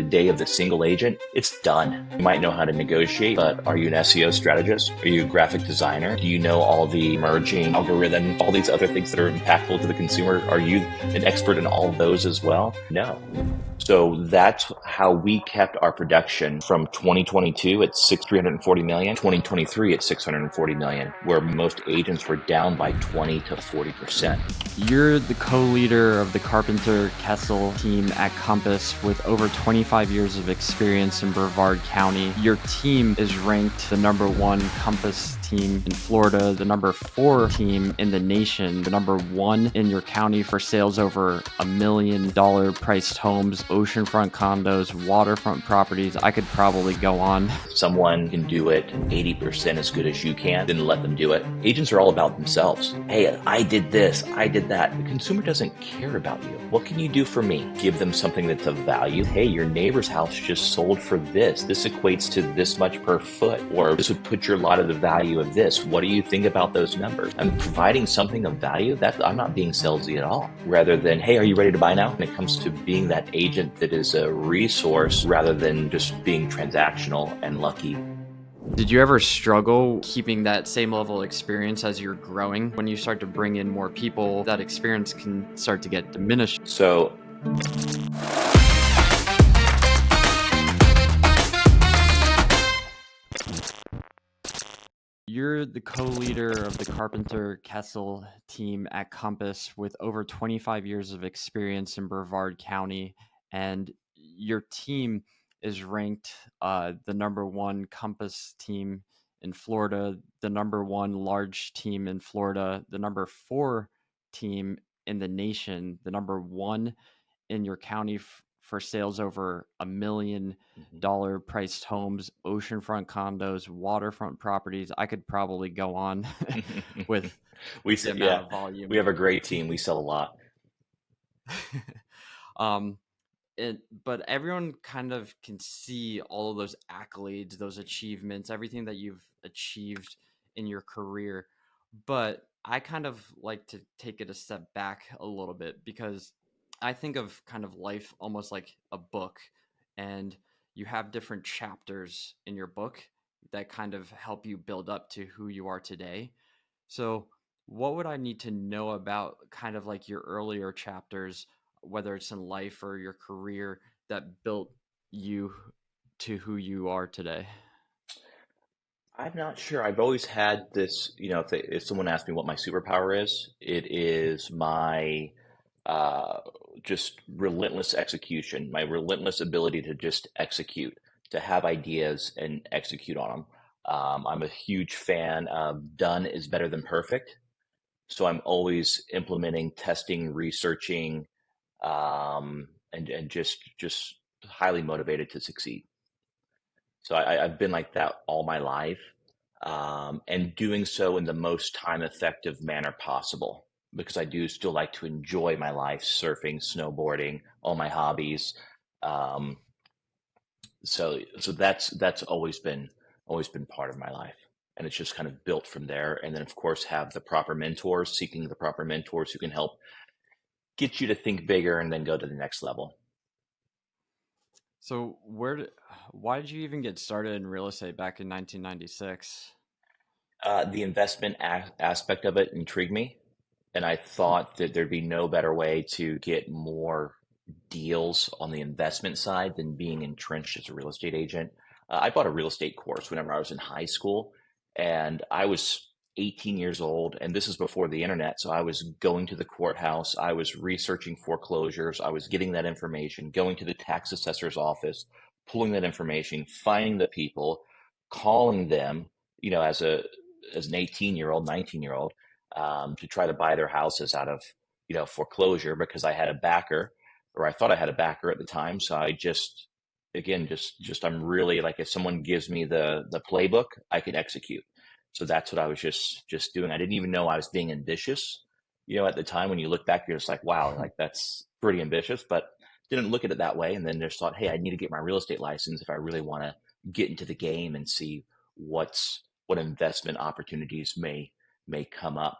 day of the single agent, it's done. You might know how to negotiate, but are you an SEO strategist? Are you a graphic designer? Do you know all the emerging algorithm, all these other things that are impactful to the consumer? Are you an expert in all of those as well? No. So that's how we kept our production from 2022 at 340 million, 2023 at 640 million, where most agents were down by 20 to 40%. You're the co-leader of the Carpenter Kessel team at Compass with over 25 years of experience in Brevard County. Your team is ranked the #1 Compass team in Florida, the #4 team in the nation, the #1 in your county for sales over $1 million priced homes, oceanfront condos, waterfront properties. I could probably go on. Someone can do it 80% as good as you can, then let them do it. Agents are all about themselves. Hey, I did this, I did that. The consumer doesn't care about you. What can you do for me? Give them something that's of value. Hey, your neighbor's house just sold for this. This equates to this much per foot, or this would put your lot of the value of this. What do you think about those numbers? I'm providing something of value. That I'm not being salesy at all. Rather than, hey, are you ready to buy now? When it comes to being that agent that is a resource rather than just being transactional and lucky. Did you ever struggle keeping that same level of experience as you're growing? When you start to bring in more people, that experience can start to get diminished. So You're the co-leader of the Carpenter Kessel team at Compass with over 25 years of experience in Brevard County, and your team is ranked the #1 Compass team in Florida, the #1 large team in Florida, the #4 team in the nation, the #1 in your county for sales over $1 million priced homes, oceanfront condos, waterfront properties. I could probably go on with we the amount yeah, of volume. we have a great team. We sell a lot. um, but everyone kind of can see all of those accolades, those achievements, everything that you've achieved in your career. But I kind of like to take it a step back a little bit because I think of kind of life almost like a book, and you have different chapters in your book that kind of help you build up to who you are today. So, what would I need to know about kind of like your earlier chapters, whether it's in life or your career, that built you to who you are today? I'm not sure. I've always had this, if someone asks me what my superpower is, it is my uh, just relentless execution, my relentless ability to just execute, to have ideas and execute on them. I'm a huge fan of done is better than perfect. So I'm always implementing, testing, researching, and just highly motivated to succeed. So I've been like that all my life, and doing so in the most time effective manner possible because I do still like to enjoy my life, surfing, snowboarding, all my hobbies. Um, so that's always been part of my life, and it's just kind of built from there. And then of course have the proper mentors, seeking the proper mentors who can help get you to think bigger and then go to the next level. So, why did you even get started in real estate back in 1996? The investment aspect of it intrigued me, and I thought that there'd be no better way to get more deals on the investment side than being entrenched as a real estate agent. I bought a real estate course whenever I was in high school, and I was 18 years old, and this is before the internet. So I was going to the courthouse, I was researching foreclosures, I was getting that information, going to the tax assessor's office, pulling that information, finding the people, calling them, as an 18-year-old, 19-year-old, to try to buy their houses out of, foreclosure because I had a backer, or I thought I had a backer at the time. So I just, again, I'm really like, if someone gives me the playbook, I can execute. So that's what I was just doing. I didn't even know I was being ambitious. At the time when you look back, you're just like, wow, like that's pretty ambitious, but didn't look at it that way. And then just thought, hey, I need to get my real estate license if I really want to get into the game and see what investment opportunities may come up.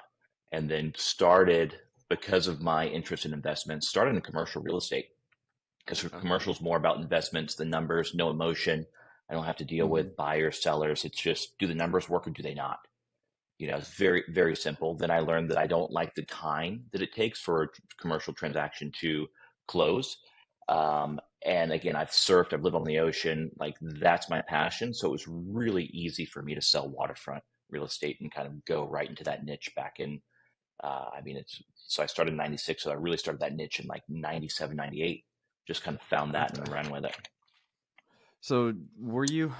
And then started, because of my interest in investments, started in commercial real estate. because Okay. commercial is more about investments, the numbers, no emotion. I don't have to deal Hmm. with buyers, sellers. It's just, do the numbers work or do they not? It's very, very simple. Then I learned that I don't like the time that it takes for a commercial transaction to close. And again, I've surfed, I've lived on the ocean. Like, that's my passion. So it was really easy for me to sell waterfront real estate and kind of go right into that niche back in, so I started in 96. So I really started that niche in like 97, 98. Just kind of found that Okay. and ran with it. So were you,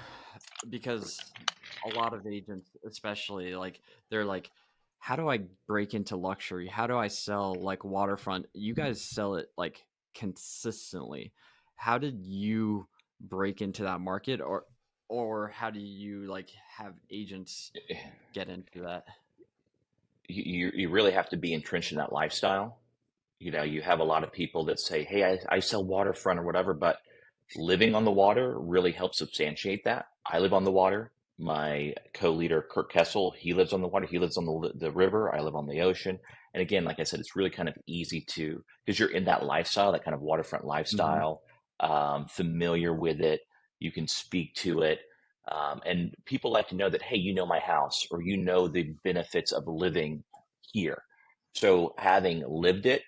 because a lot of agents, especially, like they're like, how do I break into luxury? How do I sell like waterfront? You guys sell it like consistently. How did you break into that market, or how do you like have agents get into that? You really have to be entrenched in that lifestyle. You have a lot of people that say, "Hey, I sell waterfront or whatever," but living on the water really helps substantiate that. I live on the water. My co-leader, Kurt Kessel, he lives on the water. He lives on the river. I live on the ocean. And again, like I said, it's really kind of easy to, because you're in that lifestyle, that kind of waterfront Hmm. lifestyle, familiar with it. You can speak to it. And people like to know that, hey, you know my house, or you know the benefits of living here. So having lived it,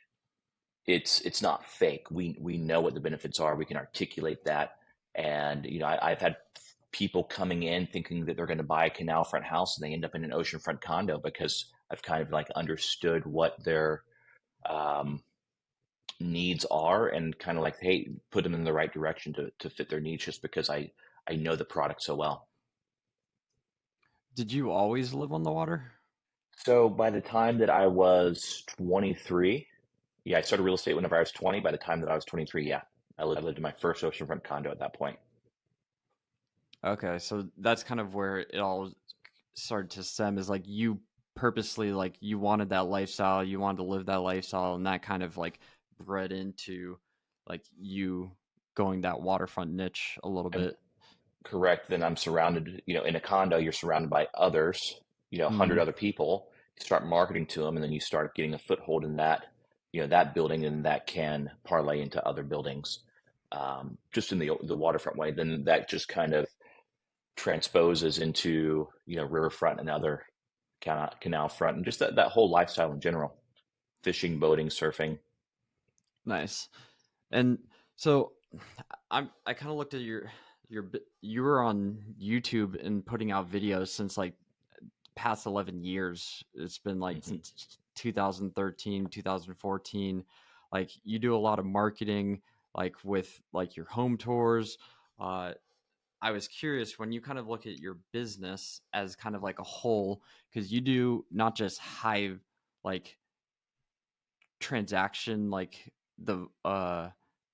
it's not fake. We know what the benefits are. We can articulate that. And I've had people coming in thinking that they're going to buy a canal front house, and they end up in an oceanfront condo because I've kind of like understood what their um, needs are, and kind of like, hey, put them in the right direction to fit their needs, just because I know the product so well. Did you always live on the water? So by the time that I was 23, yeah, I started real estate whenever I was 20. By the time that I was 23, yeah, I lived in my first oceanfront condo at that point. Okay, so that's kind of where it all started to stem, is like you purposely, like you wanted that lifestyle, you wanted to live that lifestyle, and that kind of like bred into like you going that waterfront niche a little And bit. correct, then I'm surrounded, in a condo, you're surrounded by others, 100 Hmm. other people. You start marketing to them, and then you start getting a foothold in that building, and that can parlay into other buildings, just in the waterfront way. Then that just kind of transposes into, riverfront and other canal front, and just that whole lifestyle in general, fishing, boating, surfing. Nice. And so I kind of looked at you were on YouTube and putting out videos since like past 11 years. It's been like Hmm. since 2013, 2014. Like you do a lot of marketing, like with like your home tours. uh I was curious, when you kind of look at your business as kind of like a whole, because you do not just high like transaction, like the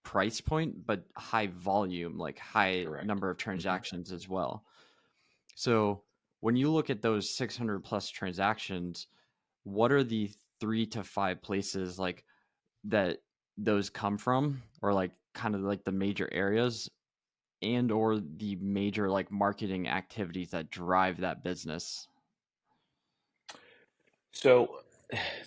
price point, but high volume, like high Correct. number of Hmm. transactions as well. So when you look at those 600 plus transactions, what are the 3 to 5 places like that those come from, or like kind of like the major areas, and or the major like marketing activities that drive that business? So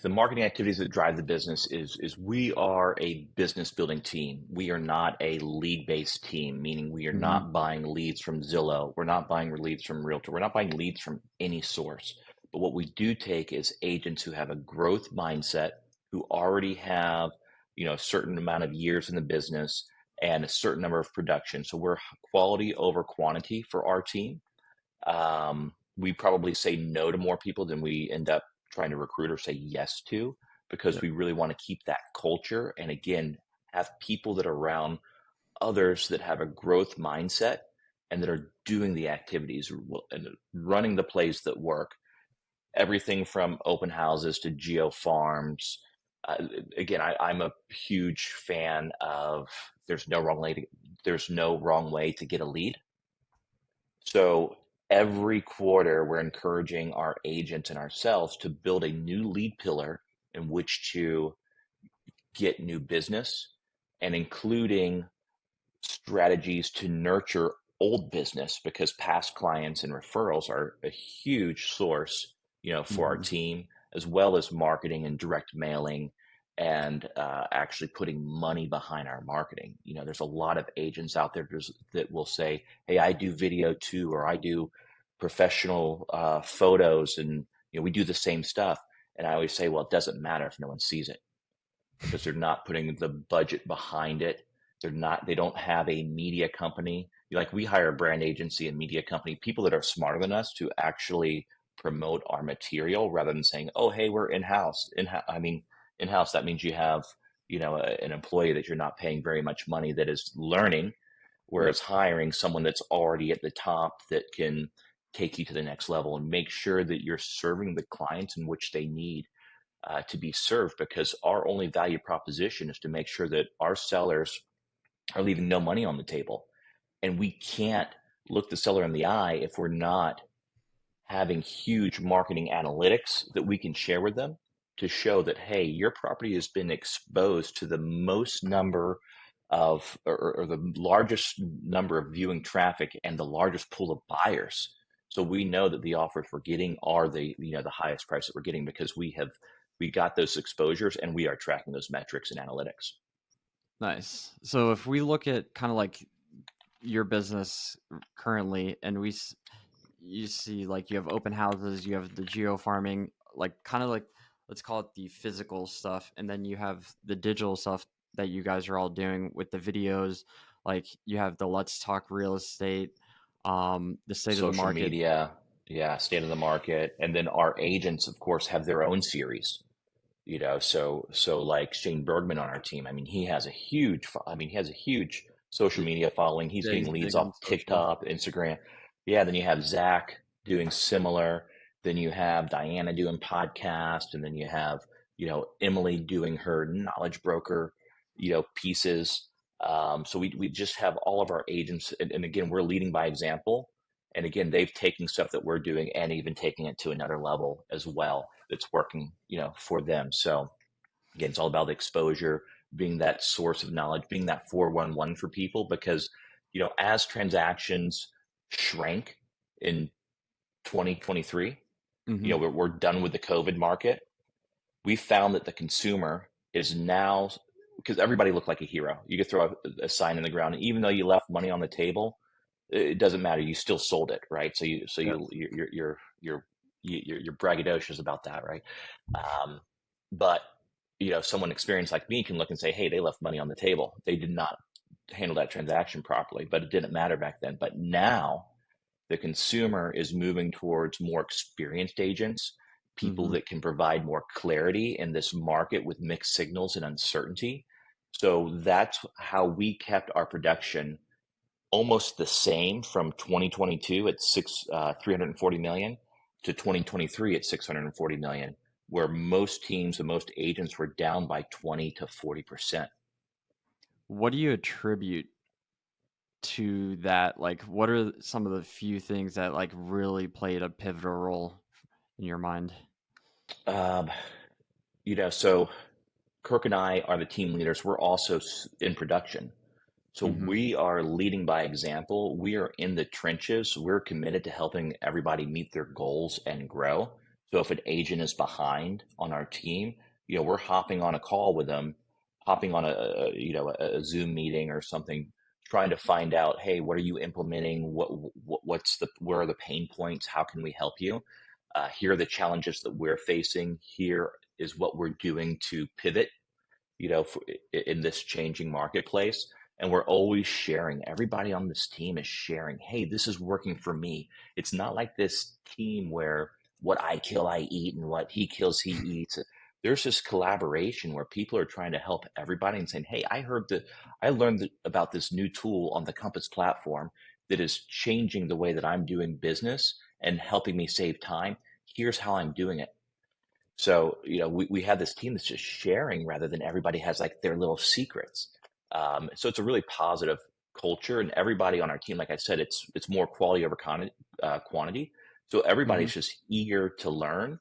the marketing activities that drive the business is we are a business building team. We are not a lead based team, meaning we are Hmm. not buying leads from Zillow. We're not buying leads from Realtor. We're not buying leads from any source. But what we do take is agents who have a growth mindset, who already have, a certain amount of years in the business and a certain number of production. So we're quality over quantity for our team. We probably say no to more people than we end up trying to recruit or say yes to, because Yep. we really want to keep that culture. And again, have people that are around others that have a growth mindset and that are doing the activities and running the plays that work. Everything from open houses to geo farms. Again, I'm a huge fan of there's no wrong way to, there's no wrong way to get a lead. So every quarter, we're encouraging our agents and ourselves to build a new lead pillar in which to get new business, and including strategies to nurture old business, because past clients and referrals are a huge source, for our Hmm. team, as well as marketing and direct mailing. and actually putting money behind our marketing. There's a lot of agents out there that will say, "Hey, I do video too," or "I do professional photos," and we do the same stuff. And I always say, well, it doesn't matter if no one sees it because they're not putting the budget behind it. They don't have a media company. Like we hire a brand agency and media company, people that are smarter than us to actually promote our material rather than saying, oh, hey, we're in-house. In-house, that means you have, an employee that you're not paying very much money that is learning, Yep. whereas hiring someone that's already at the top that can take you to the next level and make sure that you're serving the clients in which they need to be served, because our only value proposition is to make sure that our sellers are leaving no money on the table. And we can't look the seller in the eye if we're not having huge marketing analytics that we can share with them to show that, hey, your property has been exposed to the most number of, or the largest number of viewing traffic and the largest pool of buyers. So we know that the offers we're getting are the highest price that we're getting because we got those exposures and we are tracking those metrics and analytics. Nice. So if we look at kind of like your business currently, and you see like you have open houses, you have the geo farming, like kind of like, let's call it the physical stuff, and then you have the digital stuff that you guys are all doing with the videos. Like you have the Let's Talk Real Estate, the state of the Social market. media, yeah, state of the market, and then our agents, of course, have their own series. So like Shane Bergman on our team, I mean, he has a huge social media following. He's getting leads Big off on social. TikTok, Instagram. Yeah, then you have Zach doing similar. Then you have Diana doing podcast, and then you have, Emily doing her knowledge broker, pieces. So we just have all of our agents, and again, we're leading by example. And again, they've taken stuff that we're doing and even taking it to another level as well. That's working, for them. So again, it's all about the exposure, being that source of knowledge, being that 411 for people, because, as transactions shrank in 2023, Hmm. we're done with the COVID market. We found that the consumer is now, because everybody looked like a hero. You could throw a sign in the ground, and even though you left money on the table, it doesn't matter. You still sold it, right? So Yep. you're braggadocious about that, right? Um, but someone experienced like me can look and say, "Hey, they left money on the table. They did not handle that transaction properly." But it didn't matter back then. But now the consumer is moving towards more experienced agents, people Hmm. that can provide more clarity in this market with mixed signals and uncertainty. So that's how we kept our production almost the same from 2022 at 340 million to 2023 at 640 million, where most teams and most agents were down by 20 to 40%. What do you attribute to that? Like, what are some of the few things that like really played a pivotal role in your mind? Um, so Kirk and I are the team leaders. We're also in production. So Hmm. we are leading by example. We are in the trenches. We're committed to helping everybody meet their goals and grow. So if an agent is behind on our team, we're hopping on a call with them, hopping on a Zoom meeting or something, trying to find out, hey, what are you implementing? Where are the pain points? How can we help you? Here are the challenges that we're facing. Here is what we're doing to pivot, in this changing marketplace. And we're always sharing. Everybody on this team is sharing. Hey, this is working for me. It's not like this team where what I kill, I eat, and what he kills, he eats. There's this collaboration where people are trying to help everybody and saying, hey, I learned about this new tool on the Compass platform that is changing the way that I'm doing business and helping me save time. Here's how I'm doing it. So, we have this team that's just sharing rather than everybody has like their little secrets. So it's a really positive culture, and everybody on our team, like I said, it's more quality over quantity. So Hmm. everybody's just eager to learn,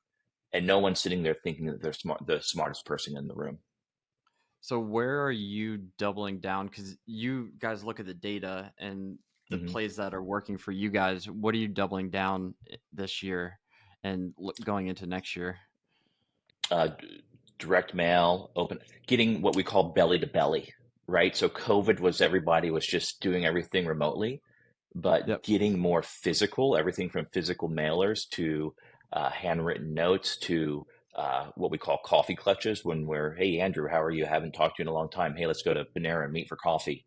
and no one's sitting there thinking that they're the smartest person in the room. So where are you doubling down? Because you guys look at the data and the hmm plays that are working for you guys. What are you doubling down this year and going into next year? Uh, direct mail, open, getting what we call belly to belly, right? So COVID was everybody was just doing everything remotely, but Yep. getting more physical, everything from physical mailers to handwritten notes to what we call coffee clutches when we're, hey, Andrew, how are you? Haven't talked to you in a long time. Hey, let's go to Panera and meet for coffee.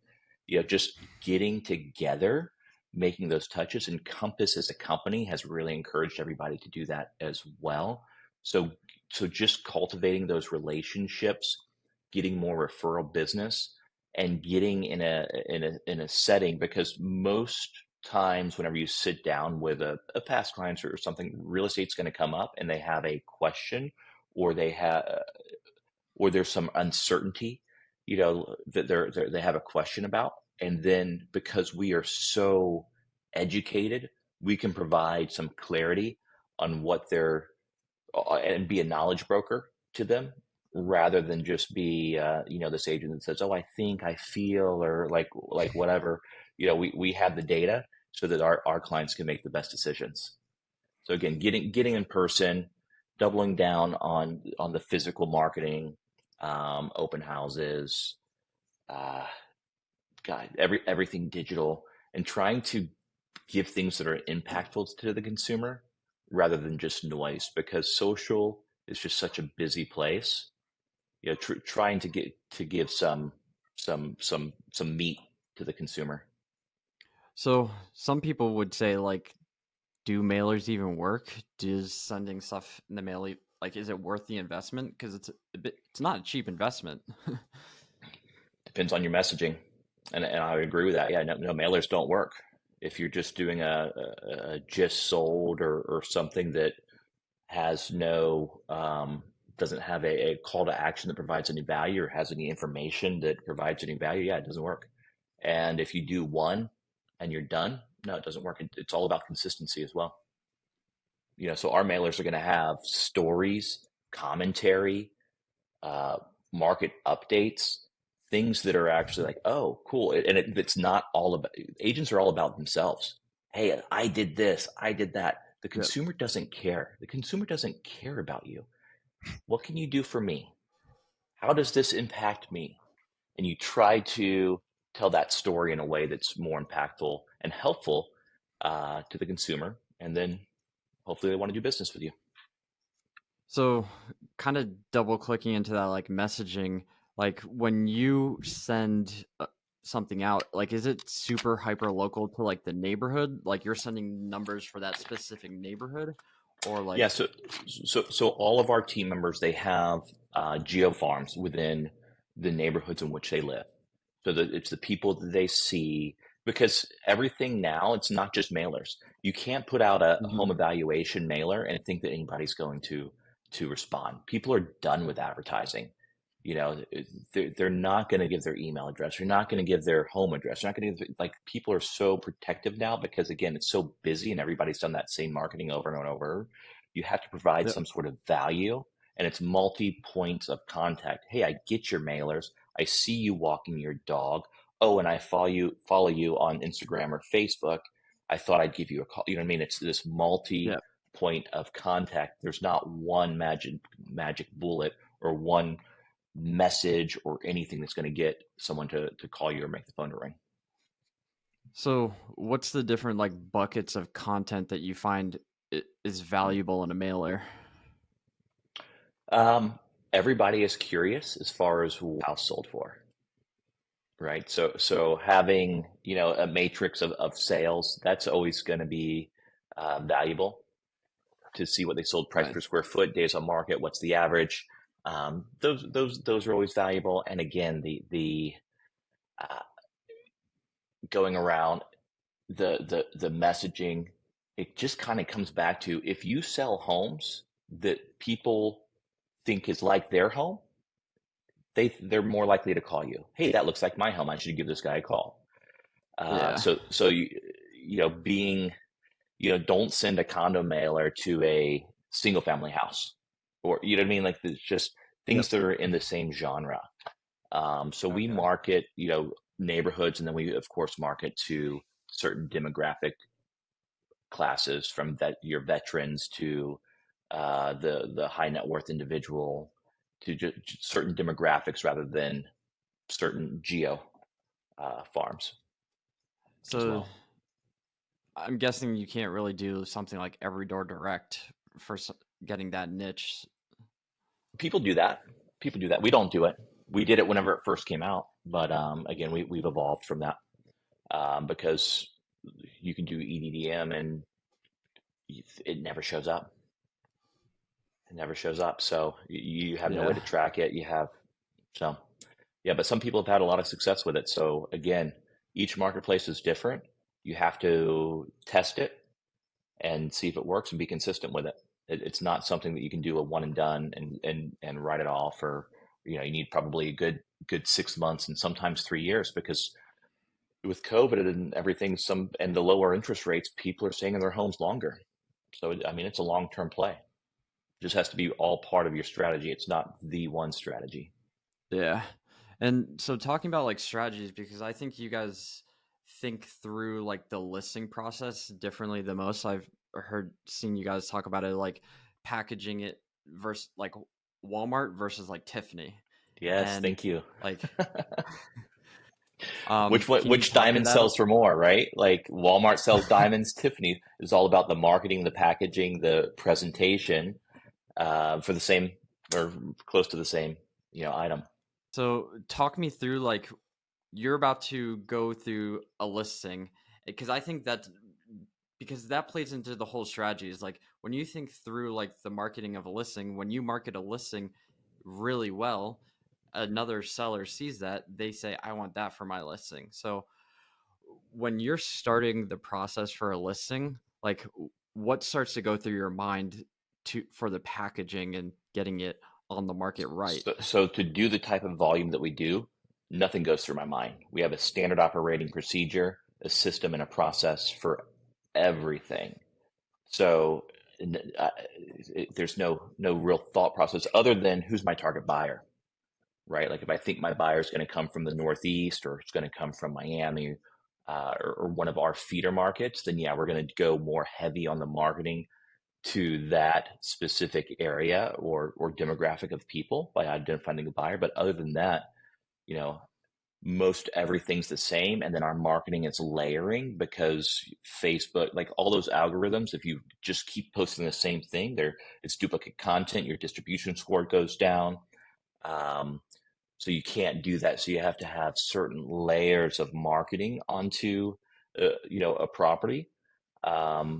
Just getting together, making those touches. And Compass as a company has really encouraged everybody to do that as well. So, so just cultivating those relationships, getting more referral business, and getting in a setting because most times whenever you sit down with a past client or something, real estate's going to come up and they have a question or there's some uncertainty, that they have a question about. And then because we are so educated, we can provide some clarity on what they're and be a knowledge broker to them rather than just be this agent that says, oh, I think, I feel, or like whatever. We have the data so that our clients can make the best decisions. So again, getting in person, doubling down on the physical marketing, open houses, uh, God, everything digital, and trying to give things that are impactful to the consumer rather than just noise, because social is just such a busy place. Trying to give some meat to the consumer. So some people would say like, do mailers even work? Does sending stuff in the mail like is it worth the investment? Because it's not a cheap investment. Depends on your messaging, and I agree with that. Yeah, no, mailers don't work if you're just doing a just sold or something that has no doesn't have a call to action that provides any value or has any information that provides any value. Yeah, it doesn't work. And if you do one and you're done, no, it doesn't work. It's all about consistency as well. So our mailers are going to have stories, commentary, uh, market updates, things that are actually like, oh, cool. It's not all about, agents are all about themselves. Hey, I did this, I did that. The Yep. consumer doesn't care. The consumer doesn't care about you. What can you do for me? How does this impact me? And you try to tell that story in a way that's more impactful and helpful to the consumer. And then hopefully they want to do business with you. So kind of double clicking into that like messaging, like when you send something out, like is it super hyper local to like the neighborhood? Like you're sending numbers for that specific neighborhood, or Yeah, like so all of our team members, they have geo farms within the neighborhoods in which they live. So that it's the people that they see, because everything now, it's not just mailers. You can't put out a home Mhm. evaluation mailer and think that anybody's going to respond. People are done with advertising. They're not going to give their email address. They're not going to give their home address. They're not going to give, like, people are so protective now because again, it's so busy and everybody's done that same marketing over and over. You have to provide Yep. some sort of value, and it's multi points of contact. Hey, I get your mailers. I see you walking your dog. Oh, and I follow you on Instagram or Facebook. I thought I'd give you a call. You know what I mean? It's this multi Yep. point of contact. There's not one magic bullet or one message or anything that's going to get someone to call you or make the phone to ring. So what's the different like buckets of content that you find is valuable in a mailer? Um, Everybody is curious as far as what house sold for, right? So having a matrix of sales, that's always going to be valuable to see what they sold, price Right. per square foot, days on market, what's the average. Those are always valuable. And again, the uh, going around the messaging, it just kind of comes back to, if you sell homes that people think is like their home, they're more likely to call you. Hey, that looks like my home. I should give this guy a call. Yeah. So being, don't send a condo mailer to a single family house, or you know what I mean. Like, it's just Yep. things that are in the same genre. So we Okay. market, neighborhoods, and then we of course market to certain demographic classes, from your veterans to the high net worth individual. to certain demographics rather than certain geo farms as So well. I'm guessing you can't really do something like every door direct for getting that niche. People do that. People do that. We don't do it. We did it whenever it first came out, but again, we've evolved from that because you can do EDDM and it never shows up. It never shows up. So you have no way Yeah. to track it. You have so yeah, but some people have had a lot of success with it. So again, each marketplace is different. You have to test it and see if it works and be consistent with it. It's not something that you can do a one and done and write it off, or you need probably a good 6 months and sometimes 3 years, because with COVID and everything, and the lower interest rates, people are staying in their homes longer. So I mean, it's a long term play. It just has to be all part of your strategy. It's not the one strategy. Yeah. And so talking about like strategies, because I think you guys think through like the listing process differently than most. I've seen you guys talk about it like packaging it versus like Walmart versus like Tiffany. Yes, And thank you. like Which one, can you which talk to diamond that? sells for more, right? Like Walmart sells diamonds, Tiffany is all about the marketing, the packaging, the presentation, for the same or close to the same, item. So talk me through like you're about to go through a listing because I think that because that plays into the whole strategy is like when you think through like the marketing of a listing, when you market a listing really well, another seller sees that, they say I want that for my listing. So when you're starting the process for a listing, like what starts to go through your mind to for the packaging and getting it on the market right? So to do the type of volume that we do, nothing goes through my mind. We have a standard operating procedure, a system, and a process for everything. So there's no real thought process other than who's my target buyer, right? Like if I think my buyer is going to come from the Northeast, or it's going to come from Miami, or one of our feeder markets, then yeah, we're going to go more heavy on the marketing to that specific area or demographic of people by identifying a buyer. But other than that, you know, most everything's the same. And then our marketing is layering because Facebook, like all those algorithms, if you just keep posting the same thing, it's duplicate content, your distribution score goes down. Um, so you can't do that. So you have to have certain layers of marketing onto, a property,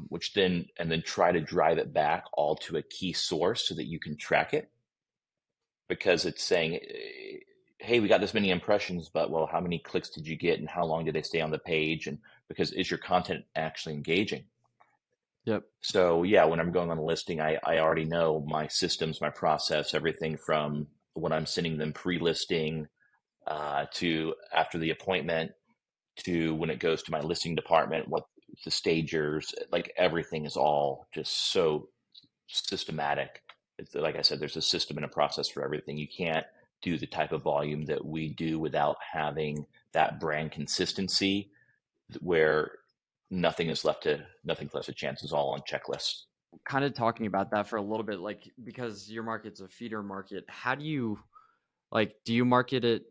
which then try to drive it back all to a key source so that you can track it, because it's saying, hey, we got this many impressions, but well, how many clicks did you get and how long did they stay on the page? And because is your content actually engaging? Yep. So yeah, when I'm going on a listing, I already know my systems, my process, everything from when I'm sending them pre-listing, to after the appointment, to when it goes to my listing department, what the stagers, like everything is all just so systematic. It's like I said, there's a system and a process for everything. You can't do the type of volume that we do without having that brand consistency where nothing's left to chance. Is all on checklists. Kind of talking about that for a little bit, like because your market's a feeder market, how do you like do you market it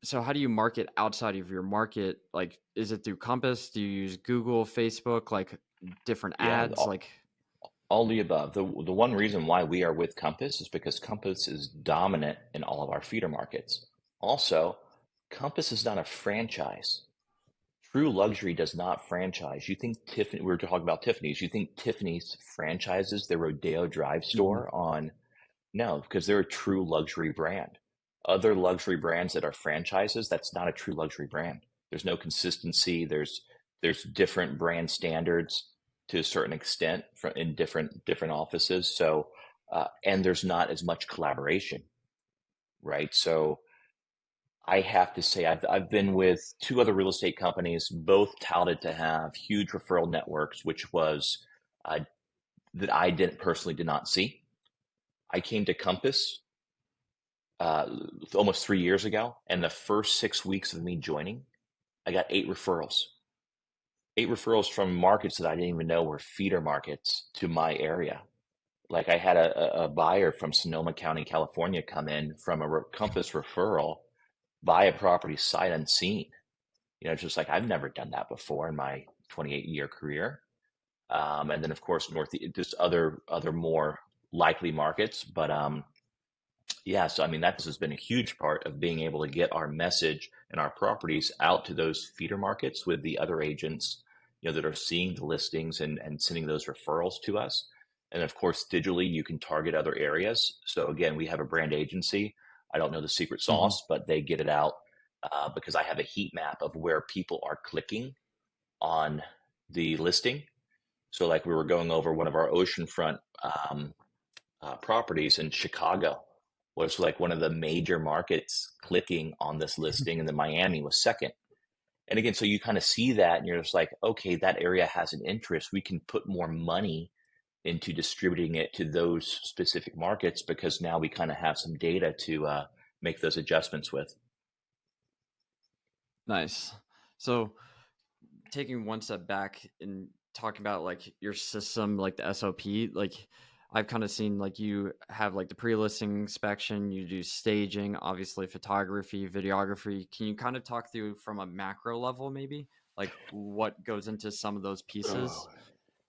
so how do you market outside of your market? Like is it through Compass? Do you use Google, Facebook, like different Yeah, ads? Like all the above. The one reason why we are with Compass is because Compass is dominant in all of our feeder markets. Also, Compass is not a franchise. True luxury does not franchise. You think Tiffany, we were talking about Tiffany's, you think Tiffany's franchises their Rodeo Drive Mhm. store on? No, because they're a true luxury brand. Other luxury brands that are franchises, that's not a true luxury brand. There's no consistency. There's different brand standards to a certain extent in different offices. So, and there's not as much collaboration, right? So I have to say I've been with two other real estate companies, both touted to have huge referral networks, which was uh, that I did not see. I came to Compass uh, almost 3 years ago, and the first 6 weeks of me joining, I got 8 referrals. 8 referrals from markets that I didn't even know were feeder markets to my area. Like I had a buyer from Sonoma County, California come in from a Compass referral, buy a property sight unseen. It's just like I've never done that before in my 28-year career. And then of course north, just other more likely markets. But yeah, so I mean that has been a huge part of being able to get our message and our properties out to those feeder markets with the other agents, that are seeing the listings and sending those referrals to us. And of course, digitally, you can target other areas. So again, we have a brand agency. I don't know the secret Hmm. sauce, but they get it out because I have a heat map of where people are clicking on the listing. So like we were going over one of our oceanfront properties in Chicago was like one of the major markets clicking on this listing, and then Miami was second. And again, so you kind of see that, and you're just like, okay, that area has an interest. We can put more money into distributing it to those specific markets because now we kind of have some data to make those adjustments with. Nice. So taking one step back and talking about like your system, like the SOP, like I've kind of seen like you have like the pre-listing inspection, you do staging, obviously photography, videography. Can you kind of talk through from a macro level, maybe like what goes into some of those Oh, pieces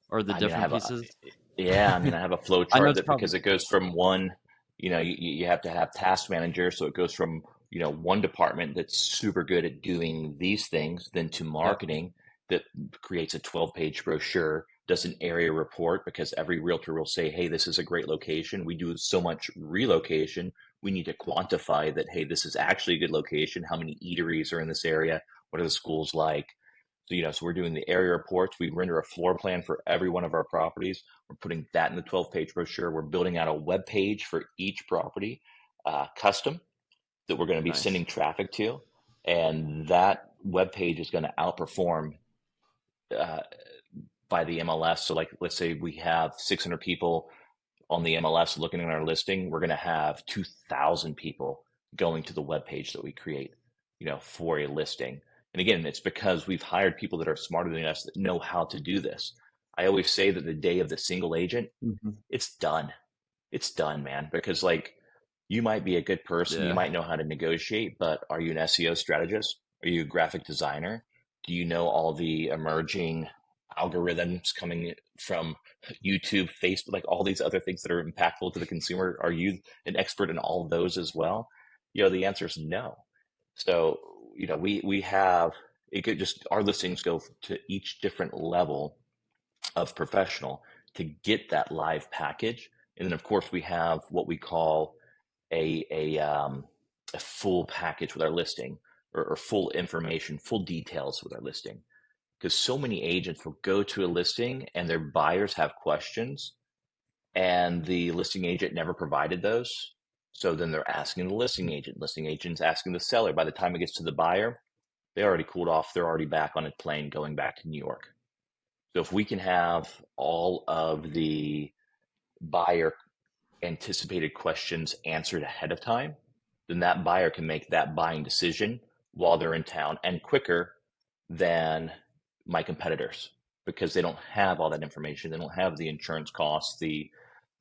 or the I mean, different pieces? yeah, I mean, I have a flow I know chart it's that probably because it goes from one, you have to have task manager. So it goes from, one department that's super good at doing these things, then to yep. marketing that creates a 12-page brochure, does an area report because every realtor will say, hey, this is a great location. We do so much relocation. We need to quantify that, hey, this is actually a good location. How many eateries are in this area? What are the schools like? So, so we're doing the area reports. We render a floor plan for every one of our properties. We're putting that in the 12-page brochure. We're building out a web page for each property, custom, that we're going to be Nice. sending traffic to. And that web page is going to outperform uh, by the MLS. So, like, let's say we have 600 people on the MLS looking at our listing. We're going to have 2,000 people going to the web page that we create, for a listing. And again, it's because we've hired people that are smarter than us that know how to do this. I always say that the day of the single agent, Mhm. it's done. It's done, man. Because like you might be a good person, you Yeah. might know how to negotiate, but are you an SEO strategist? Are you a graphic designer? Do you know all the emerging algorithms coming from YouTube, Facebook, like all these other things that are impactful to the consumer? Are you an expert in all of those as well? The answer is no. So, we have it could just our listings go to each different level of professional to get that live package. And then of course we have what we call a full package with our listing, or full information, full details with our listing. Because so many agents will go to a listing and their buyers have questions and the listing agent never provided those. So then they're asking the listing agent's asking the seller. By the time it gets to the buyer, they already cooled off. They're already back on a plane going back to New York. So if we can have all of the buyer anticipated questions answered ahead of time, then that buyer can make that buying decision while they're in town and quicker than my competitors because they don't have all that information. They don't have the insurance costs, the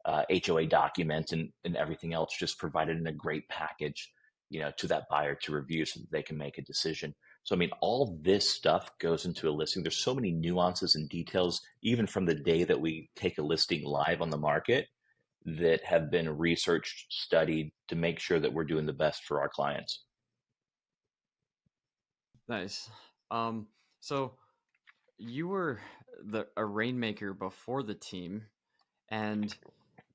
HOA document, and everything else just provided in a great package, to that buyer to review so that they can make a decision. So, I mean, all this stuff goes into a listing. There's so many nuances and details, even from the day that we take a listing live on the market, that have been researched, studied to make sure that we're doing the best for our clients. Nice. Um, so you were a rainmaker before the team, and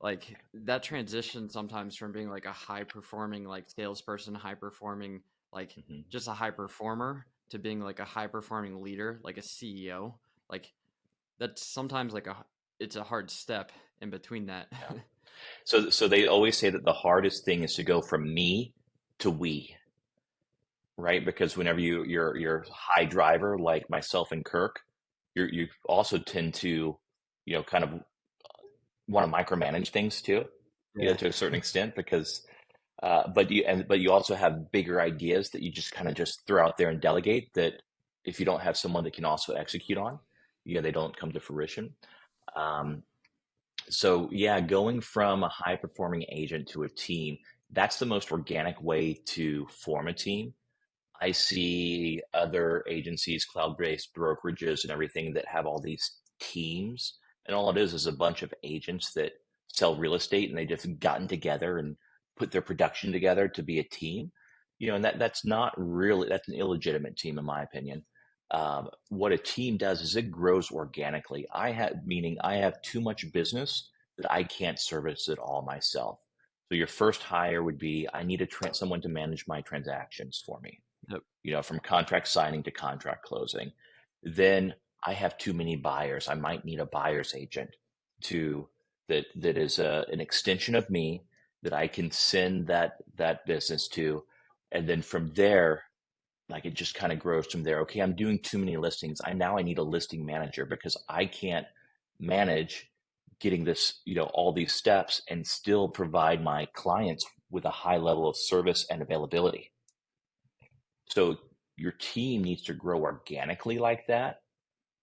like that transition sometimes from being like a high performing like salesperson, high performing like Mm-hmm. just a high performer to being like a high performing leader, like a CEO. Like that's sometimes like it's a hard step in between that. Yeah. So they always say that the hardest thing is to go from me to we, right? Because whenever you're high driver like myself and Kirk, you also tend to, kind of want to micromanage things too, Yeah. to a certain extent because but you also have bigger ideas that you just kind of just throw out there and delegate that if you don't have someone that can also execute on, they don't come to fruition. Um, So yeah, going from a high performing agent to a team, that's the most organic way to form a team. I see other agencies, cloud-based brokerages and everything that have all these teams, and all it is a bunch of agents that sell real estate, and they just gotten together and put their production together to be a team. And that's not really, that's an illegitimate team in my opinion. What a team does is it grows organically. Meaning I have too much business that I can't service it all myself. So your first hire would be, I need someone to manage my transactions for me, Yep. from contract signing to contract closing. Then I have too many buyers. I might need a buyer's agent to that is an extension of me that I can send that business to, and then from there, like it just kind of grows from there. Okay, I'm doing too many listings. I need a listing manager because I can't manage getting this, all these steps and still provide my clients with a high level of service and availability. So your team needs to grow organically like that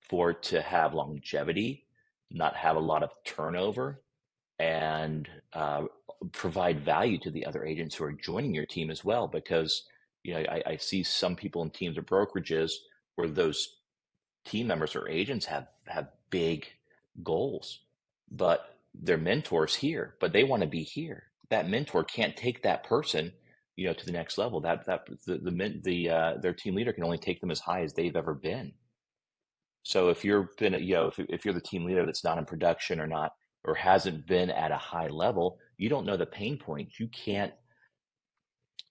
for it to have longevity, not have a lot of turnover, and provide value to the other agents who are joining your team as well. Because I see some people in teams or brokerages where those team members or agents have big goals, but their mentor's here, but they want to be here. That mentor can't take that person, to the next level. Their team leader can only take them as high as they've ever been. So if you're been, if you're the team leader that's not in production or not, or hasn't been at a high level, you don't know the pain points. You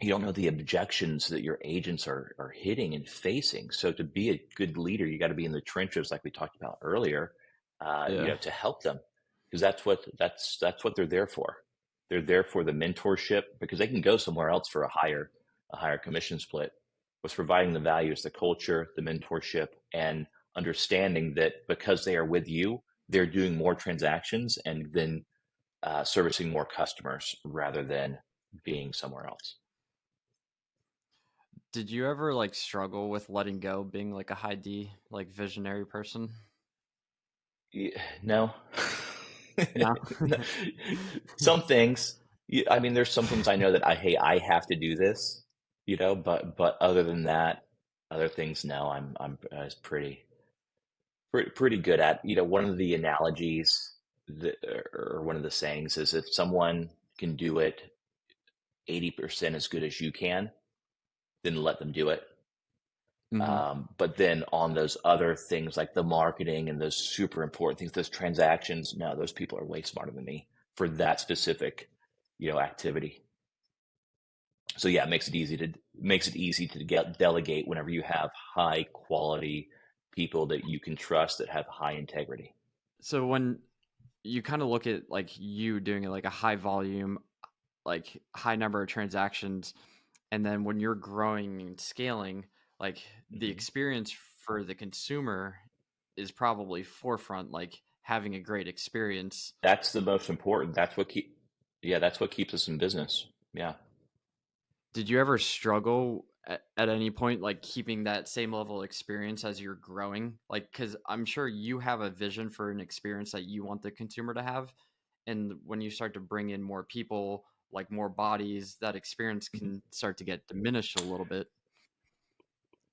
don't know the objections that your agents are hitting and facing. So to be a good leader, you got to be in the trenches, like we talked about earlier, Yeah. to help them, because that's what they're there for. They're there for the mentorship because they can go somewhere else for a higher commission split. What's providing the value is the culture, the mentorship, and understanding that because they are with you, they're doing more transactions and then servicing more customers rather than being somewhere else. Did you ever like struggle with letting go, being like a high D, like visionary person? No. No. No. Some things, I mean, there's some things I know that hey, I have to do this, but other than that, other things, no, I'm pretty good at, one of the analogies that, or one of the sayings is if someone can do it 80% as good as you can, then let them do it. Hmm. But then on those other things like the marketing and those super important things, those transactions, no, those people are way smarter than me for that specific, activity. So yeah, it makes it easy to get delegate whenever you have high quality people that you can trust that have high integrity. So when you kind of look at like you doing it like a high volume, like high number of transactions, and then when you're growing and scaling, like the Hmm. experience for the consumer is probably forefront, like having a great experience. That's the most important. Yeah, that's what keeps us in business. Yeah. Did you ever struggle at any point, like keeping that same level of experience as you're growing? Like, because I'm sure you have a vision for an experience that you want the consumer to have. And when you start to bring in more people, like more bodies, that experience Mhm. can start to get diminished a little bit.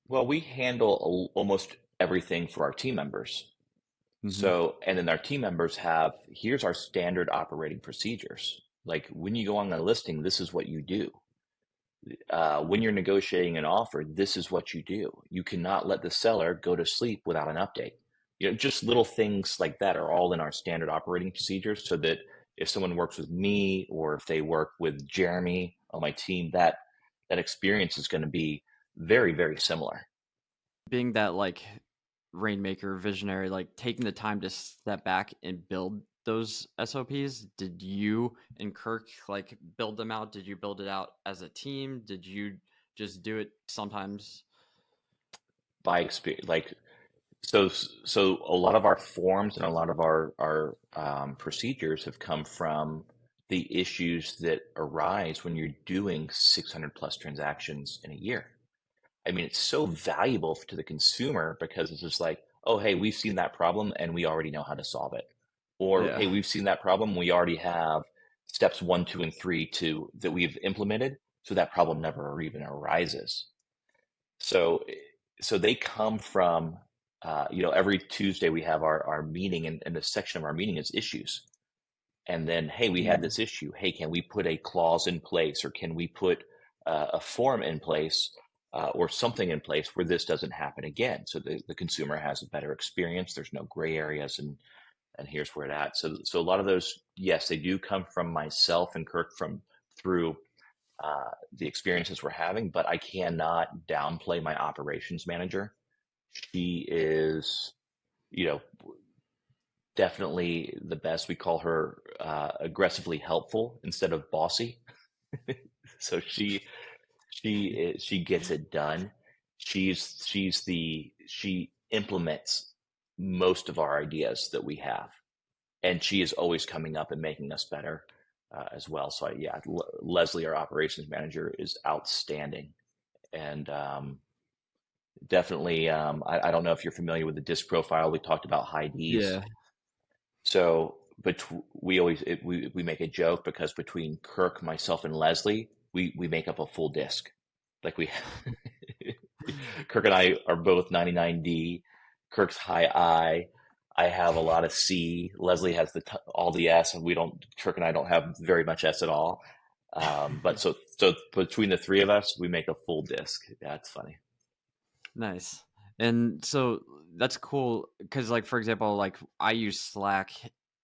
Well, we handle almost everything for our team members. Hmm. So, and then our team members here's our standard operating procedures. Like when you go on a listing, this is what you do. When you're negotiating an offer, this is what you do. You cannot let the seller go to sleep without an update. Just little things like that are all in our standard operating procedures so that if someone works with me or if they work with Jeremy on my team, that experience is going to be very, very similar. Being that like rainmaker visionary, like taking the time to step back and build those SOPs, did you and Kirk like build them out? Did you build it out as a team? Did you just do it sometimes? By experience, like so a lot of our forms and a lot of our procedures have come from the issues that arise when you're doing 600 plus transactions in a year. I mean, it's so valuable to the consumer because it's just like, oh, hey, we've seen that problem and we already know how to solve it. Or, Yeah. hey, we've seen that problem. We already have steps one, two, and three to that we've implemented, so that problem never even arises. So, so they come from, every Tuesday we have our meeting, and the section of our meeting is issues. And then, hey, we had Mm. this issue. Hey, can we put a clause in place, or can we put a form in place, or something in place where this doesn't happen again? So the consumer has a better experience. There's no gray areas, and here's where it at. So a lot of those, yes, they do come from myself and Kirk through the experiences we're having, but I cannot downplay my operations manager. She is, you know, definitely the best. We call her aggressively helpful instead of bossy. So she gets it done. She implements most of our ideas that we have, and she is always coming up and making us better as well. So yeah, Leslie, our operations manager, is outstanding, and definitely. I don't know if you're familiar with the disc profile. We talked about high Ds. Yeah. So, but we make a joke because between Kirk, myself, and Leslie, we make up a full disc. Like we, Kirk and I are both 99D. Kirk's high I. I have a lot of C. Leslie has all the S, and we don't. Kirk and I don't have very much S at all. But so between the three of us, we make a full disc. That's funny. Nice. And so that's cool because, like, for example, like I use Slack.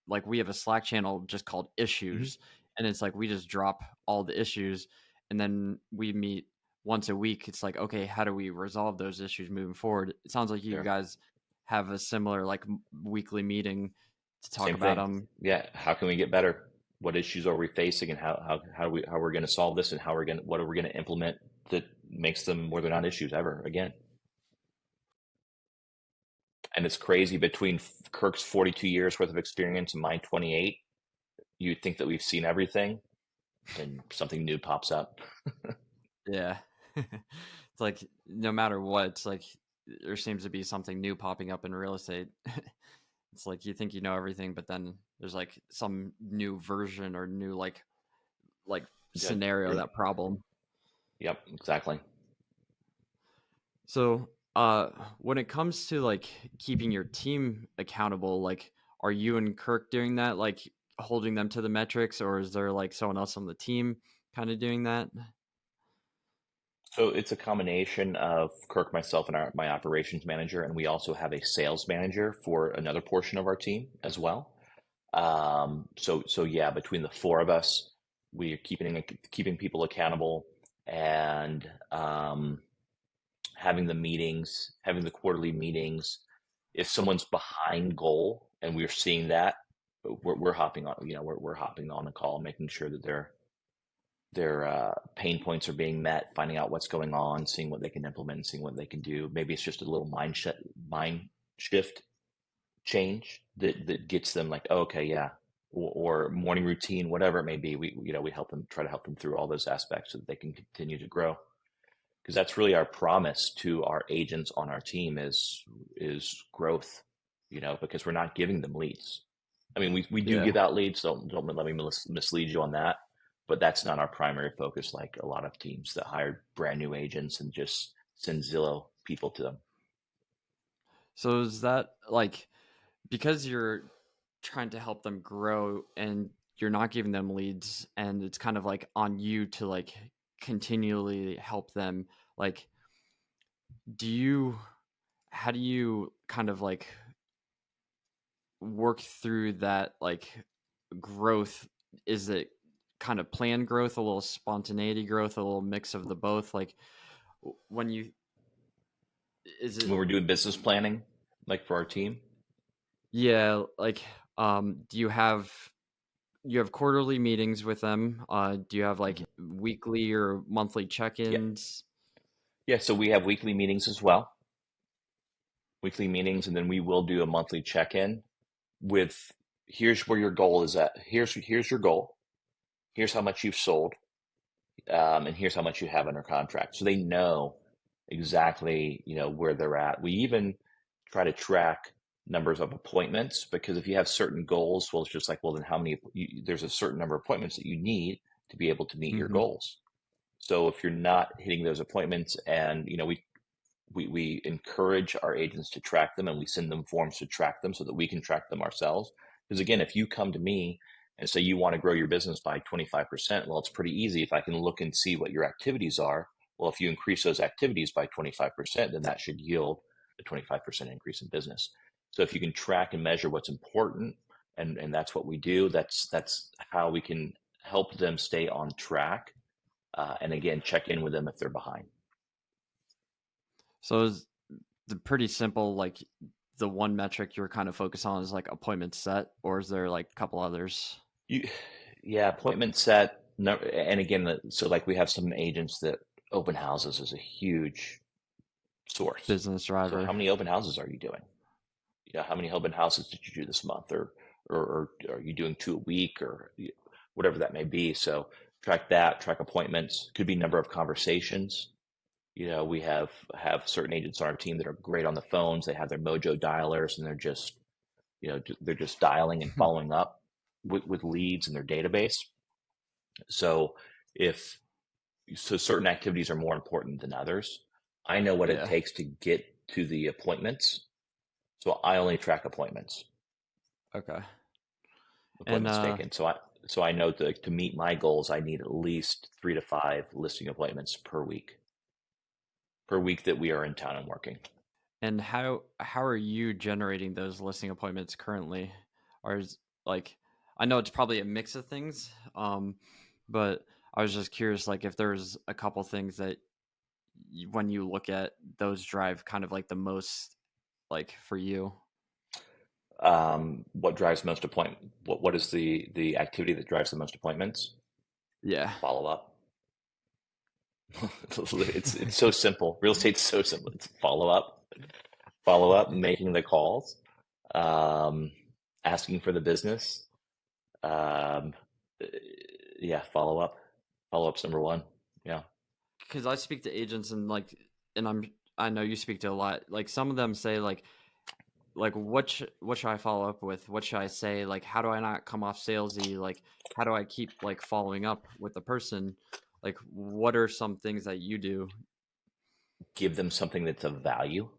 Like, we have a Slack channel just called Hmm. Issues, and it's like we just drop all the issues, and then we meet once a week. It's like, okay, how do we resolve those issues moving forward? It sounds like you Sure. guys have a similar like weekly meeting to talk Same about thing. them. Yeah. How can we get better? What issues are we facing, and how we're going to solve this, and what are we going to implement that makes them where they're not issues ever again? And it's crazy between Kirk's 42 years worth of experience and mine 28. You'd think that we've seen everything, and something new pops up. Yeah. It's like no matter what, it's like there seems to be something new popping up in real estate. It's like you think you know everything, but then there's like some new version or new like Yeah. scenario, True. that problem. Yep. Exactly. So when it comes to like keeping your team accountable, like are you and Kirk doing that, like holding them to the metrics, or is there like someone else on the team kind of doing that? So it's a combination of Kirk, myself, and my operations manager, and we also have a sales manager for another portion of our team as well. So yeah, between the four of us, we are keeping people accountable, and having the meetings, having the quarterly meetings. If someone's behind goal and we're seeing that, we're hopping on. We're hopping on the call, making sure that their pain points are being met, finding out what's going on, seeing what they can implement, and seeing what they can do. Maybe it's just a little mind shift change that gets them like, oh, okay, yeah, or morning routine, whatever it may be. We help them, try to help them through all those aspects so that they can continue to grow. Because that's really our promise to our agents on our team is growth. Because we're not giving them leads. I mean, we do Yeah. give out leads. Don't let me mislead you on that. But that's not our primary focus, like a lot of teams that hire brand new agents and just send Zillow people to them. So is that like because you're trying to help them grow and you're not giving them leads and it's kind of like on you to like continually help them, like do you how do you kind of like work through that like growth? Is it kind of planned growth, a little spontaneity growth, a little mix of the both? Like when you is it When we're doing business planning, like for our team, yeah, like do you have quarterly meetings with them? Do you have mhm, like weekly or monthly yeah, check-ins? yeah. So we have weekly meetings as well, weekly meetings, and then we will do a monthly check-in with, here's where your goal is at. Here's your goal. Here's how much you've sold, and here's how much you have under contract. So they know exactly, where they're at. We even try to track numbers of appointments, because if you have certain goals, well, it's just like, well, then there's a certain number of appointments that you need to be able to meet your Mm-hmm. goals. So if you're not hitting those appointments, and we encourage our agents to track them, and we send them forms to track them so that we can track them ourselves. Because again, if you come to me and say you want to grow your business by 25%, well, it's pretty easy. If I can look and see what your activities are, well, if you increase those activities by 25%, then that should yield a 25% increase in business. So if you can track and measure what's important, and that's what we do, that's how we can help them stay on track. And again, check in with them if they're behind. So is the pretty simple, like the one metric you're kind of focused on is like appointment set, or is there like a couple others? You, yeah, appointment set. No, and again, so like we have some agents that open houses is a huge source. Business So how driver. many open houses are you doing? How many open houses did you do this month, or are you doing 2 a week, or whatever that may be? So track that, track appointments. Could be number of conversations. We have certain agents on our team that are great on the phones. They have their mojo dialers, and they're just dialing and following up with leads in their database. So if certain activities are more important than others. I know what it Yeah. takes to get to the appointments, so I only track appointments, Okay. And appointments taken. So I know to meet my goals, I need at least 3 to 5 listing appointments per week that we are in town and working. how are you generating those listing appointments currently? Or is like, I know it's probably a mix of things, but I was just curious, like if there's a couple things that when you look at those drive kind of like the most, like for you. What drives most appointment? What is the activity that drives the most appointments? Yeah. Follow up. It's so simple. Real estate's so simple. It's follow up, making the calls, um, asking for the business. Um, yeah, follow up's number one. Yeah. Because I speak to agents and like, and I know you speak to a lot. Like some of them say like what should I follow up with? What should I say? Like how do I not come off salesy? Like how do I keep like following up with the person? Like what are some things that you do? Give them something that's of value.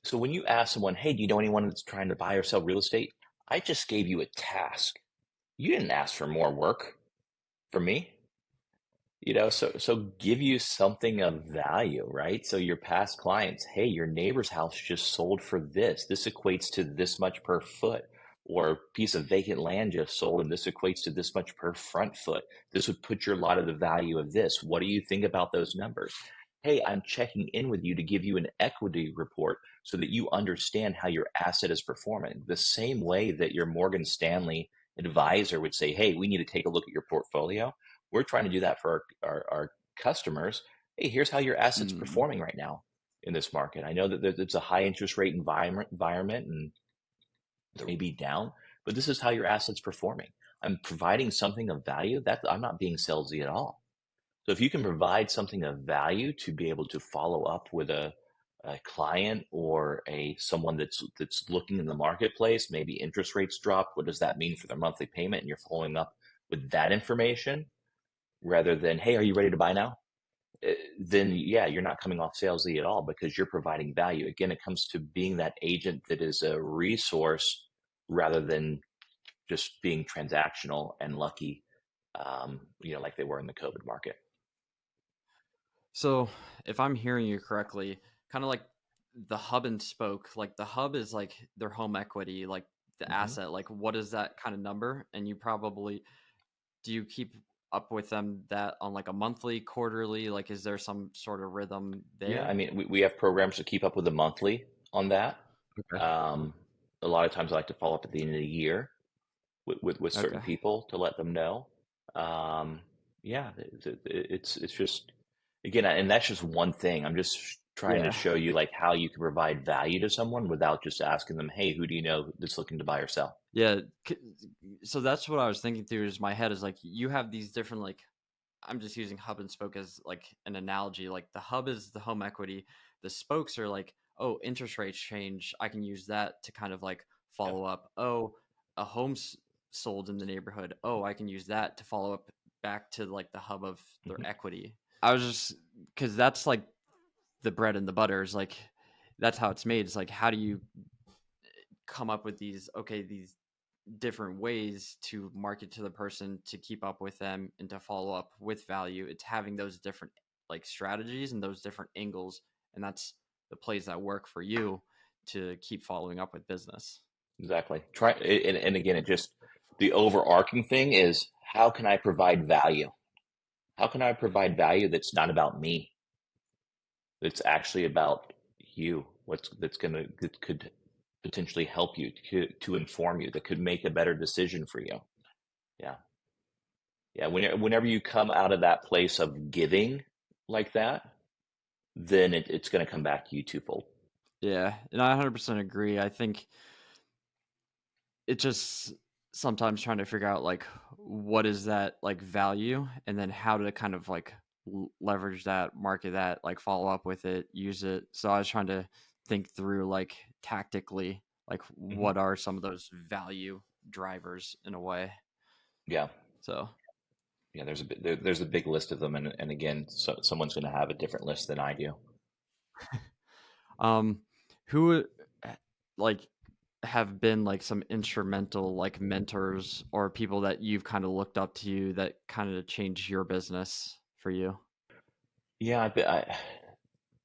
So when you ask someone, hey, do you know anyone that's trying to buy or sell real estate? I just gave you a task. You didn't ask for more work from me. So give you something of value, right? So your past clients, hey, your neighbor's house just sold for this equates to this much per foot, or a piece of vacant land just sold and this equates to this much per front foot. This would put your lot of the value of this. What do you think about those numbers? Hey, I'm checking in with you to give you an equity report so that you understand how your asset is performing, the same way that your Morgan Stanley advisor would say, hey, we need to take a look at your portfolio. We're trying to do that for our customers. Hey, here's how your asset's Mm. performing right now in this market. I know that it's a high interest rate environment, and they may be down, but this is how your asset's performing. I'm providing something of value. That I'm not being salesy at all. So if you can provide something of value to be able to follow up with a client, or someone that's looking in the marketplace, maybe interest rates drop. What does that mean for their monthly payment? And you're following up with that information, rather than, hey, are you ready to buy now? Then yeah, you're not coming off salesy at all, because you're providing value. Again, it comes to being that agent that is a resource rather than just being transactional and lucky, like they were in the COVID market. So if I'm hearing you correctly, kind of like the hub and spoke, like the hub is like their home equity, like the hmm asset, like what is that kind of number? And you probably, do you keep up with them that on like a monthly, quarterly? Like, is there some sort of rhythm Yeah, I there? mean, we have programs to keep up with the monthly on that. Okay. Um, a lot of times I like to follow up at the end of the year with certain Okay. people to let them know. Um, yeah, it's just, again, and that's just one thing. I'm just trying to Yeah. show you like how you can provide value to someone without just asking them, hey, who do you know that's looking to buy or sell? Yeah. So that's what I was thinking through is my head is like, you have these different, like, I'm just using hub and spoke as like an analogy. Like the hub is the home equity. The spokes are like, oh, interest rates change, I can use that to kind of like follow up. Oh, a home's sold in the neighborhood. Oh, I can use that to follow up back to like the hub of their Mhm. equity. I was just because that's like the bread and the butter is like that's how it's made. It's like how do you come up with these different ways to market to the person to keep up with them and to follow up with value. It's having those different like strategies and those different angles, and that's the plays that work for you to keep following up with business. Exactly. Try and again, it just the overarching thing is how can I provide value? How can I provide value that's not about me? That's actually about you. What's that's gonna that could potentially help you to inform you that could make a better decision for you. Yeah. Yeah. Whenever you come out of that place of giving like that, then it's going to come back to you twofold. Yeah, and I 100% agree. I think it just sometimes trying to figure out like what is that like value and then how to kind of like leverage that, market that, like follow up with it, use it. So I was trying to think through like tactically like Hmm. what are some of those value drivers in a way. Yeah. So Yeah. There's a big list of them, and again, someone's going to have a different list than I do. um who like have been like some instrumental like mentors or people that you've kind of looked up to you that kind of changed your business for you? Yeah.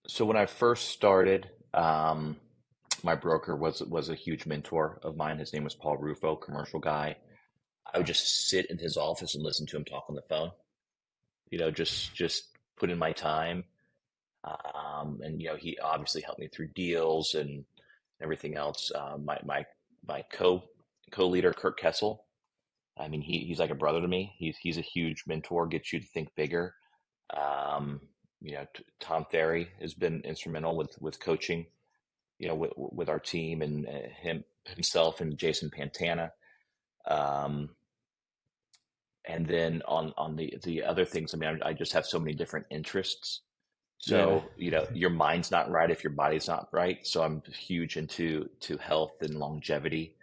So when I first started, my broker was a huge mentor of mine. His name was Paul Rufo, commercial guy. I would just sit in his office and listen to him talk on the phone. Just put in my time. And he obviously helped me through deals and everything else. My co-leader, Kurt Kessel. I mean, he's like a brother to me. He's a huge mentor, gets you to think bigger. Um, Tom Ferry has been instrumental with coaching, with our team and himself and Jason Pantana. Um, and then on the other things, I mean, I just have so many different interests. Yeah. So, your mind's not right if your body's not right. So I'm huge into health and longevity.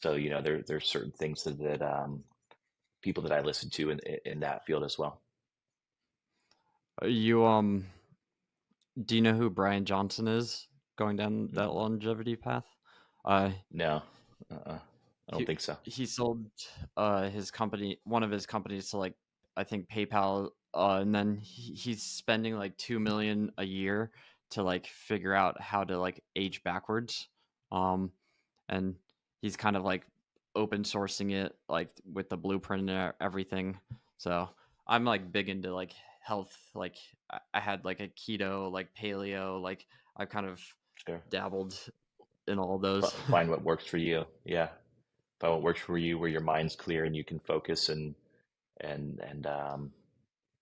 So, there's certain things that people that I listen to in that field as well. You do you know who Brian Johnson is going down that Mm, longevity path? Uh no, I don't he think so. he sold his company, one of his companies to like I think PayPal, and then he's spending like 2 million a year to like figure out how to like age backwards. Um and he's kind of like open sourcing it like with the blueprint and everything. So I'm like big into like health. Like I had like a keto, like paleo, like I've kind of Sure. dabbled in all those. Find what works for you. Yeah. Find what works for you, where your mind's clear and you can focus and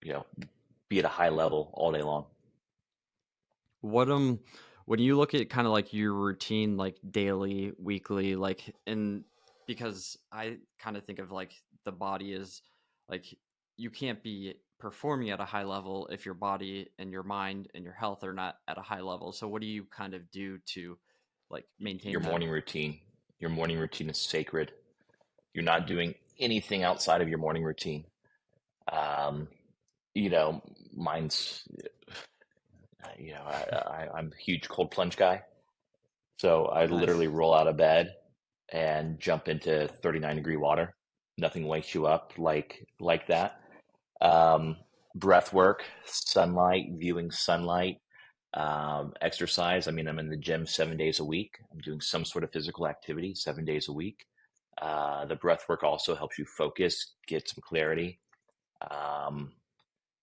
you know, be at a high level all day long. What when you look at kind of like your routine, like daily, weekly, like in because I kind of think of like the body is like you can't be performing at a high level if your body and your mind and your health are not at a high level. So what do you kind of do to like Your maintain that? morning routine. Your morning routine is sacred. You're not doing anything outside of your morning routine. Um, you know, mine's, I'm a huge cold plunge guy. So I Nice. literally roll out of bed and jump into 39-degree water. Nothing wakes you up like that. Um, Breath work, sunlight, viewing sunlight, exercise. I mean, I'm in the gym 7 days a week. I'm doing some sort of physical activity 7 days a week. The breath work also helps you focus, get some clarity, um,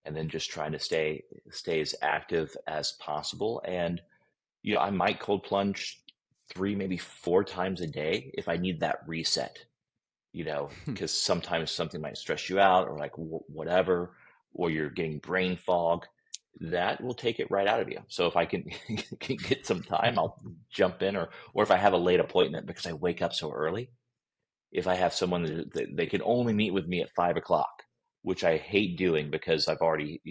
and then just trying to stay as active as possible. And I might cold plunge 3, maybe 4 times a day if I need that reset. Because sometimes something might stress you out or like whatever, or you're getting brain fog. That will take it right out of you. So if I can, can get some time, I'll jump in, or if I have a late appointment because I wake up so early, if I have someone that they can only meet with me at 5 o'clock, which I hate doing because I've already,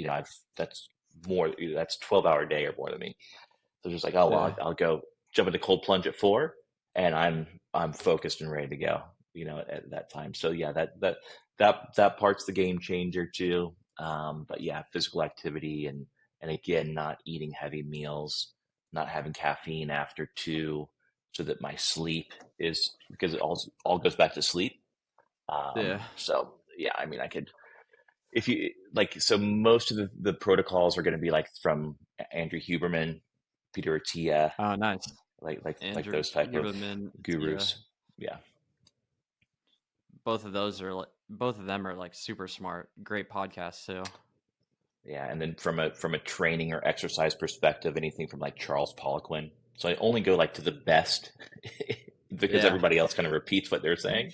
that's 12-hour day or more than me. So just like, oh well, Yeah. I'll go jump into cold plunge at 4, and I'm focused and ready to go. At that time. So yeah, that part's the game changer too. But yeah, physical activity and again, not eating heavy meals, not having caffeine after 2, so that my sleep is because it all goes back to sleep. Yeah. So yeah, I mean, I could if you like. So most of the protocols are going to be like from Andrew Huberman, Peter Attia, Oh, nice. like Andrew those type of Huberman, Tia. gurus. Yeah, Both of them are like super smart. Great podcasts too. yeah. And then from a training or exercise perspective, anything from like Charles Poliquin. So I only go like to the best because Yeah. everybody else kind of repeats what they're saying.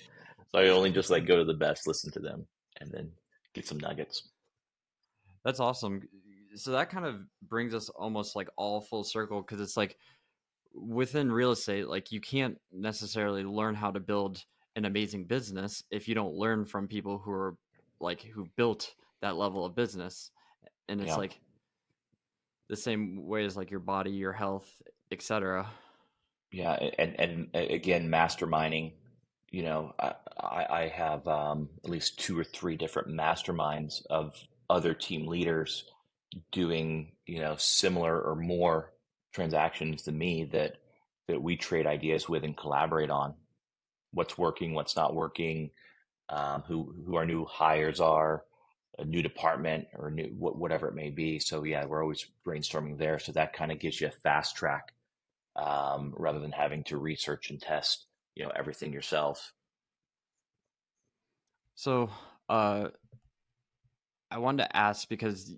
So I only just like go to the best, listen to them, and then get some nuggets. That's awesome. So that kind of brings us almost like all full circle because it's like within real estate, like you can't necessarily learn how to build an amazing business if you don't learn from people who are like who built that level of business. And it's Yeah. like the same way as like your body, your health, etc. Yeah, and again, masterminding. I have at least 2 or 3 different masterminds of other team leaders doing similar or more transactions than me that we trade ideas with and collaborate on what's working, what's not working, who our new hires are, a new department or new whatever it may be. So yeah, we're always brainstorming there. So that kind of gives you a fast track rather than having to research and test, everything yourself. So uh I wanted to ask because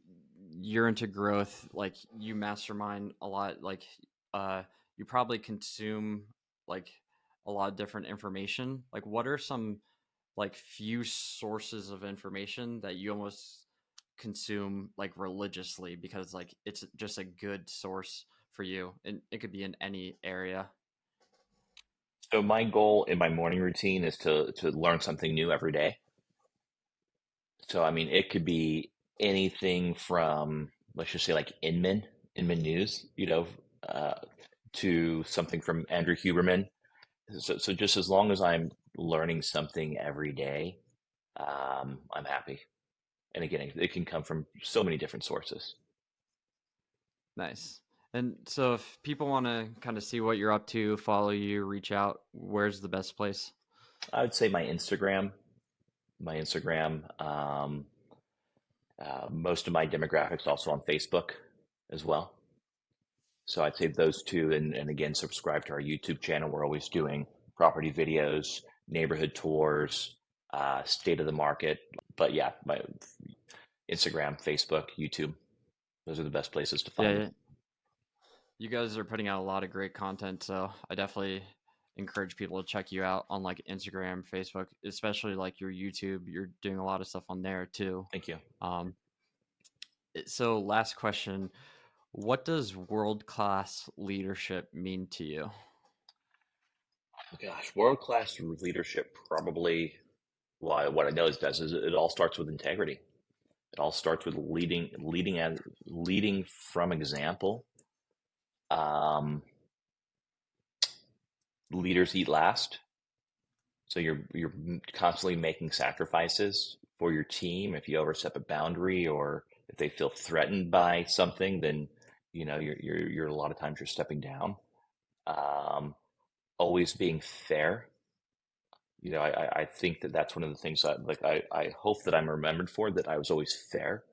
you're into growth, like you mastermind a lot, like you probably consume like a lot of different information. Like what are some like few sources of information that you almost consume like religiously because like it's just a good source for you and it could be in any area. So my goal in my morning routine is to learn something new every day. So I mean, it could be anything from, let's just say, like Inman News, uh, to something from Andrew Huberman. So just as long as I'm learning something every day, I'm happy. And again, it can come from so many different sources. Nice. And so if people want to kind of see what you're up to, follow you, reach out, where's the best place? I would say my Instagram. Most of my demographics also on Facebook as well. So I'd say those two, and again, subscribe to our YouTube channel. We're always doing property videos, neighborhood tours, state of the market. But yeah, my Instagram, Facebook, YouTube, those are the best places to Yeah, find me. yeah. You guys are putting out a lot of great content, so I definitely encourage people to check you out on like Instagram, Facebook, especially like your YouTube. You're doing a lot of stuff on there too. Thank you. Um, so last question, what does world class leadership mean to you? Oh gosh, world class leadership probably. Well, what I know it does is it all starts with integrity. It all starts with leading from example. Um, Leaders eat last, so you're constantly making sacrifices for your team. If you overstep a boundary or if they feel threatened by something, then you're a lot of times you're stepping down. Um, Always being fair. I think that's one of the things that like I hope that I'm remembered for, that I was always fair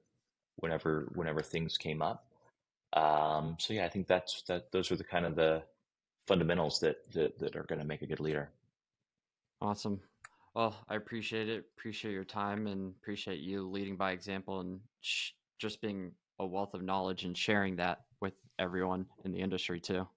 whenever things came up. So yeah, I think those are the kind of the fundamentals that are going to make a good leader. Awesome. Well, I appreciate it. Appreciate your time and appreciate you leading by example and just being a wealth of knowledge and sharing that with everyone in the industry too.